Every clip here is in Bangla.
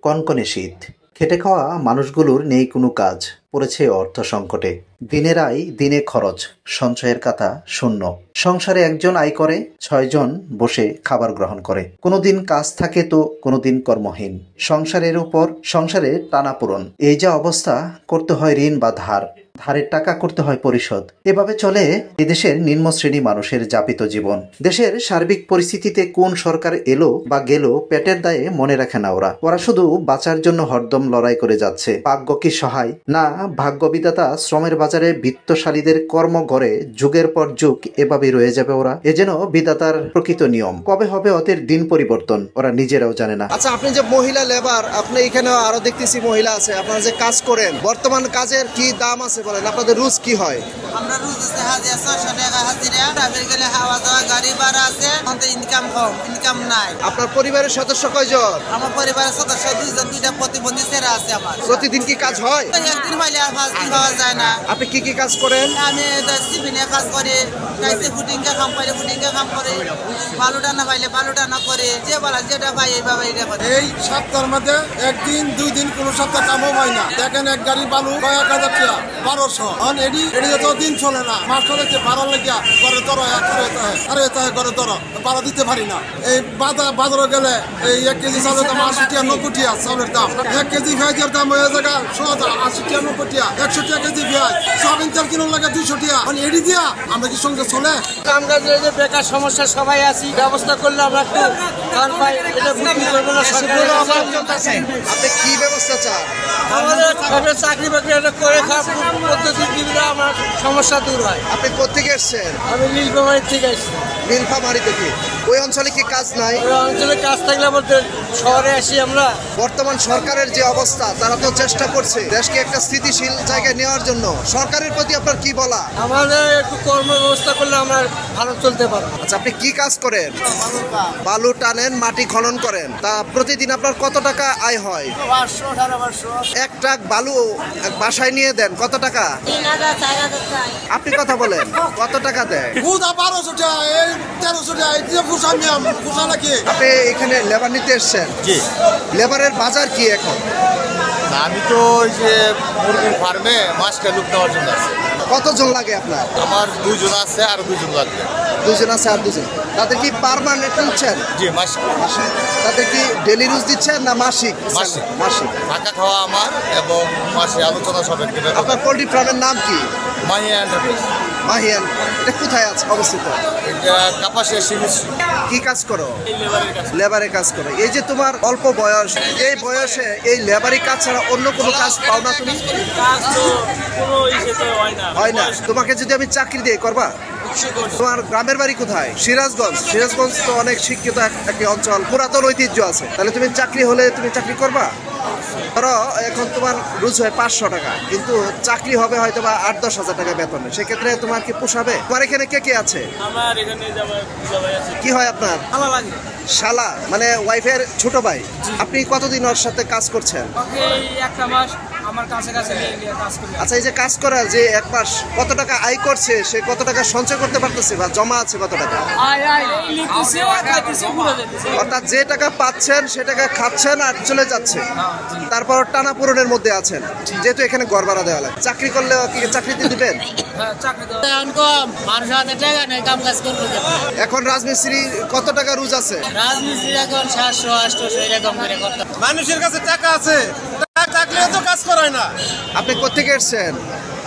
কনকনে শীত, খেটে খাওয়া মানুষগুলোর নেই কোনো কাজ, পড়েছে অর্থ সংকটে। দিনের আয় দিনে খরচ, সঞ্চয়ের খাতা শূন্য। সংসারে একজন আয় করে, 6 জন বসে খাবার গ্রহণ করে। কোনোদিন কাজ থাকে তো কোনোদিন কর্মহীন। সংসারের উপর সংসারে টানাপোড়েন। এই যা অবস্থা, করতে হয় ঋণ বা ধারের টাকা করতে হয় পরিশোধ। এভাবে চলে এদেশের নিম্ন শ্রেণী মানুষের যাপিত জীবন। দেশের সার্বিক পরিস্থিতিতে কোন সরকার এলো বা গেল পেটের দায়ে মনে রাখে না ওরা শুধু বাঁচার জন্য হরদম লড়াই করে যাচ্ছে। ভাগ্য কি সহায়? না, ভাগ্য বিধাতা শ্রমের বাজারে বিত্তশালীদের কর্ম গড়ে যুগের পর যুগ এভাবেই রয়ে যাবে ওরা। এ যেন বিধাতার প্রকৃত নিয়ম। কবে হবে ওদের দিন পরিবর্তন ওরা নিজেরাও জানে না। আচ্ছা, আপনি যে মহিলা লেবার, আপনি এখানে আরো দেখতেছি মহিলা আছে, আপনারা যে কাজ করেন, বর্তমান কাজের কি দাম আছে বলেন? আপনাদের রুজ কি হয়? আমরা রুজ আছে হাজিরা 600 টাকা হাজিরা, ট্রাভেল গেলে হাওয়া দাওয়া গাড়ি ভাড়া আছে, আমাদের ইনকাম কম, ইনকাম নাই। আপনার পরিবারের সদস্য কয়জন? আমার পরিবারের সদস্য 2 জন, 2টা প্রতিবন্ধী ছেলে আছে আমার। প্রতিদিন কি কাজ হয়? একদিন পাইলে আর 5 দিন পাওয়া যায় না। আপনি কি কাজ করেন? আমি সিভিলে কাজ করি, টাইসে ফুটিংকে কাম পাইলে ফুটিংকে কাম করি, বালু টানা পাইলে বালু টানা করে, যে বলা যেটা পাই এইভাবে এটা করে। এই সপ্তাহের মধ্যে একদিন 2 দিন কোনো সপ্তাহ কামও হয় না। দেখেন এক গাড়ি বালু 1000 টাকা, 1200। এডি তো দিন চলে না। মাস্টারে যে ভাড়া লেগে করে ধরো করে ধরো ভাড়া দিতে পারি না। এই বাজারে গেলে এই 1 কেজি চালের দাম 80 টাকা 90 টাকা চালের দাম। 1 কেজি পেঁয়াজের দাম হয়ে জায়গা 80 টাকা 90 টাকা, 100 টাকা কেজি পেঁয়াজ। সয়াবিন তেল কিনো লাগে 200 টাকা। এডি দিয়া আমরা কি সঙ্গে চলে? কামকাজের যে বেকার সমস্যা সবাই আছি, ব্যবস্থা করলে আমরা একটু কারণ পাই, এটা বুঝতে পারবো না। আপনি কি ব্যবস্থা চান? আমাদের চাকরি বাকরি করে খাওয়া পদ্ধতি দিলে আমার সমস্যা দূর হয়। আপনি কোথেকে এসছেন? আমি নীলফামারী থেকে আসছি। নীলফামারী থেকে? ওই অঞ্চলে কি কাজ নাই? ওই অঞ্চলে কাজ থাকলে আমাদের শহরে আসি আমরা। বর্তমান সরকারের যে অবস্থা, তারা তো চেষ্টা করছে দেশকে একটা স্থিতিশীল জায়গায় নেওয়ার জন্য। সরকারের প্রতি আপনার কি বলা? আমাদের একটু কর্ম ব্যবস্থা করলে আমরা ভালো চলতে পারবো। আচ্ছা, আপনি কি কাজ করেন? বালু টানেন, মাটি খনন করেন। তা প্রতিদিন আপনার কত টাকা আয় হয়? 500-550। এক ট্রাক বালু বাসায় নিয়ে দেন, কত টাকা? 3000 4000 আপনি কথা বলেন, কত টাকা দেয়? 1200 টাকা, এই 1300 টাকা, এই যে ফুসা নাকি? আপনি এখানে লেবার নিতে এসছেন? জি। লেবারের বাজার কি এখন? আমি তো ওই যে মুরগির ফার্মে মাছটা লুক দেওয়ার জন্য আছে। কতজন লাগে আপনার? আমার 2 জন আছে, আর 2 জন লাগবে। 2 জন আছে আর 2 জন। তাদের কি পার্মানেন্ট দিচ্ছেন? জি, মাসিক। তাদের কি ডেলি রুজ দিচ্ছেন না মাসিক? মাসিক। মাসিক। থাকা খাওয়া আমার, এবং মাসে আলোচনা সাপেক্ষে। আপনার পোল্ট্রি ফার্মের নাম কি? মাহিয়া এন্টারপ্রাইজ। মাহিয়ান। এটা কোথায় আছে অবস্থিত? এটা কাপাসিয়া সিমিস্ট্রি। কি কাজ করো? লেবারের কাজ করো। এই যে তোমার অল্প বয়স, এই বয়সে এই লেবারি কাজ ছাড়া অন্য কোনো কাজ পাও না তুমি? হয় না। তোমাকে যদি আমি চাকরি দিয়ে করবা? তোমার গ্রামের বাড়ি কোথায়? সিরাজগঞ্জ। সিরাজগঞ্জ তো অনেক শিক্ষিত একটি অঞ্চল, পুরাতন ঐতিহ্য আছে। তাহলে তুমি চাকরি হলে তুমি চাকরি করবা? ধরো এখন তোমার রুজ হয় 500 টাকা, কিন্তু চাকরি হবে হয়তো বা 8-10 হাজার টাকা বেতনে। সেক্ষেত্রে তোমার কি পোষাবে? তোমার এখানে কে আছে? আমার এখানে কি হয় আপনার? শালা, মানে ওয়াইফের ছোট ভাই। আপনি কতদিন ওর সাথে কাজ করছেন? একটা মাস আমার কাছে নিয়ে কাজ করি। আচ্ছা, এই যে কাজ করার যে 1 মাস কত টাকা আয় করছে, সে কত টাকা সঞ্চয় করতে পারতেছে বা জমা আছে কত টাকা? অর্থাৎ যে টাকা পাচ্ছেন সে টাকা খাচ্ছেন আর চলে যাচ্ছে, তারপর টানা পূরণের মধ্যে আছেন। যেহেতু এখানে ঘর ভাড়া দেওয়া লাগে, চাকরি করলে কি চাকরিতে দিবেন? এখন রাজমিস্ত্রি কত টাকা রুজ আছে? রাজমিস্ত্রি এখন 700-800 এরকম করে করতে। মানুষের কাছে টাকা আছে, টাকা থাকলে তো কাজ করায় না। আপনি কোথেকে এসছেন?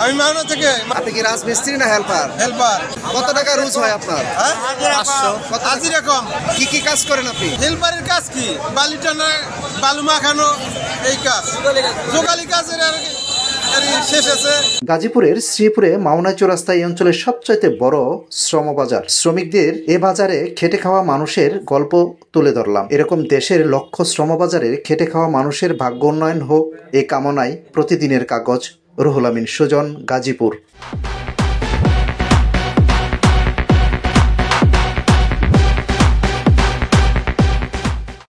আমি মাওনা থেকে। আপনি কি রাজমিস্ত্রি না হেল্পার? কত টাকা রুজ হয় আপনার? 500। হাজিরা কম। কি কাজ করেন আপনি? হেল্পারের কাজ কি? বালি টানা, বালু মাখানো, এই কাজ। যোগালি কাজের শেষ আছে। গাজীপুরের শ্রীপুরে মাওনা চৌরাস্তা এই অঞ্চলের সবচাইতে বড় শ্রমবাজার। শ্রমিকদের এ বাজারে খেটে খাওয়া মানুষের গল্প তুলে ধরলাম। এরকম দেশের লক্ষ শ্রমবাজারের খেটে খাওয়া মানুষের ভাগ্য উন্নয়ন হোক, এ কামনায় প্রতিদিনের কাগজ। রুহুল আমিন সুজন, গাজীপুর।